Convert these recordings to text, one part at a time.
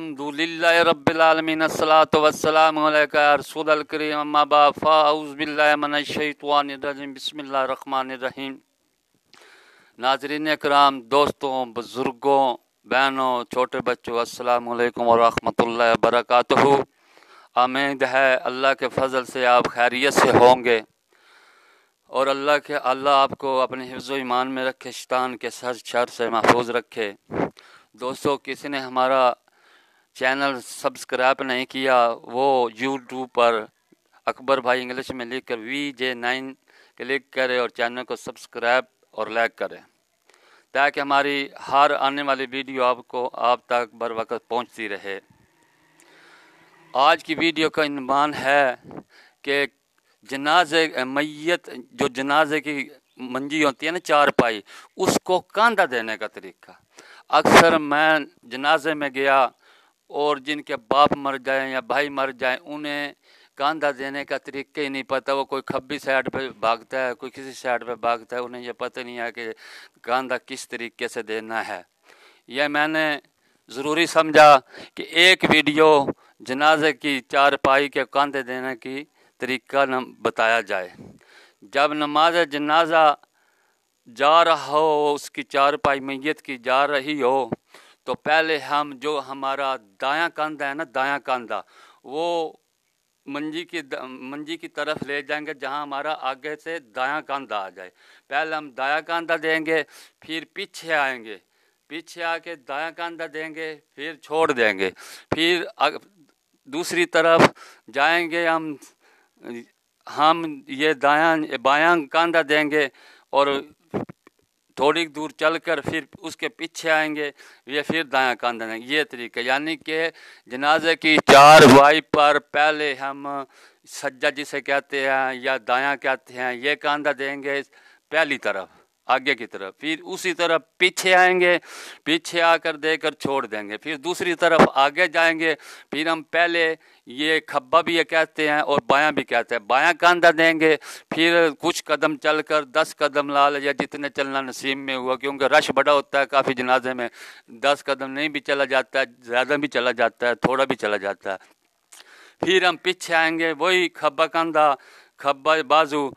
अल्हम्दुलिल्लाहि रब्बिल आलमीन अस्सलातु वस्सलामु अलैका या रसूलल करीम अम्मा बाद फ़अऊज़ु बिल्लाहि मिनश शैतानिर रजीम बिस्मिल्लाहिर रहमानिर रहीम। नाज़रीन इकराम, दोस्तों, बुज़ुर्गों, बहनों, छोटे बच्चों, अस्सलामु अलैकुम व रहमतुल्लाहि व बरकातुहू। उम्मीद है अल्लाह के फ़ज़ल से आप खैरियत से होंगे और अल्लाह आपको अपने हिफ्ज़ व ईमान में रखे, शैतान के शर से महफूज रखे। दोस्तों, किसी ने हमारा चैनल सब्सक्राइब नहीं किया, वो यूट्यूब पर अकबर भाई इंग्लिश में लिख कर VJ9 क्लिक करें और चैनल को सब्सक्राइब और लाइक करें, ताकि हमारी हर आने वाली वीडियो आप तक बर वक्त पहुँचती रहे। आज की वीडियो का इन्वान है कि जनाजे की मंजी होती है ना, चारपाई, उसको कांधा देने का तरीका। अक्सर मैं जनाजे में गया और जिनके बाप मर जाए या भाई मर जाए, उन्हें कांधा देने का तरीका ही नहीं पता। वो कोई खब्बी साइड पे भागता है, कोई किसी साइड पे भागता है, उन्हें ये पता नहीं है कि कांधा किस तरीके से देना है। यह मैंने ज़रूरी समझा कि एक वीडियो जनाजे की चारपाई के कांधे देने की तरीका बताया जाए। जब नमाज जनाजा जा रहा हो, उसकी चारपाई मैयत की जा रही हो, तो पहले हम जो हमारा दायां कंधा है ना, दायां कंधा, वो मंजी की तरफ ले जाएंगे, जहां हमारा आगे से दायां कंधा आ जाए। पहले हम दायां कंधा देंगे, फिर पीछे आएंगे, पीछे आके दायां कंधा देंगे, फिर छोड़ देंगे, फिर दूसरी तरफ जाएंगे, हम ये बायां कंधा देंगे और थोड़ी दूर चलकर फिर उसके पीछे आएंगे, ये फिर दायां कंधा देंगे। ये तरीका, यानी कि जनाजे की चारपाई पर पहले हम सज्जा जिसे कहते हैं या दायां कहते हैं, ये कंधा देंगे पहली तरफ, आगे की तरफ, फिर उसी तरफ पीछे आएंगे, पीछे आकर देकर छोड़ देंगे, फिर दूसरी तरफ आगे जाएंगे, फिर हम पहले ये खब्बा भी ये कहते हैं और बायां भी कहते हैं, बायां कंधा देंगे, फिर कुछ कदम चलकर 10 कदम ला या जितने चलना नसीब में हुआ, क्योंकि रश बड़ा होता है काफ़ी जनाजे में, 10 कदम नहीं भी चला जाता है, ज़्यादा भी चला जाता है, थोड़ा भी चला जाता है। फिर हम पीछे आएंगे, वही खब्बा कंधा, खब्बा बाजू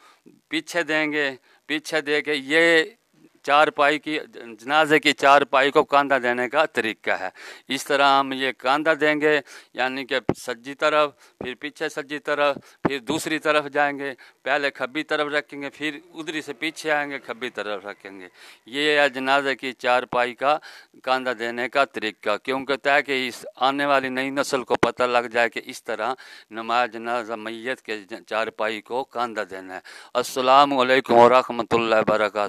पीछे देंगे, पीछे दे के ये चारपाई की, जनाजे की चारपाई को कांधा देने का तरीका है। इस तरह हम ये कांधा देंगे, यानी कि सज्जी तरफ, फिर पीछे सज्जी तरफ, फिर दूसरी तरफ जाएंगे, पहले खब्बी तरफ रखेंगे, फिर उधरी से पीछे आएंगे, खब्बी तरफ रखेंगे। ये है जनाजे की चारपाई का कांधा देने का तरीका, क्योंकि ताकि इस आने वाली नई नस्ल को पता लग जाए कि इस तरह नमाज जनाजा मैयत के चारपाई को कांधा देना है। अस्सलामु अलैकुम व रहमतुल्लाहि व बरकातुहू।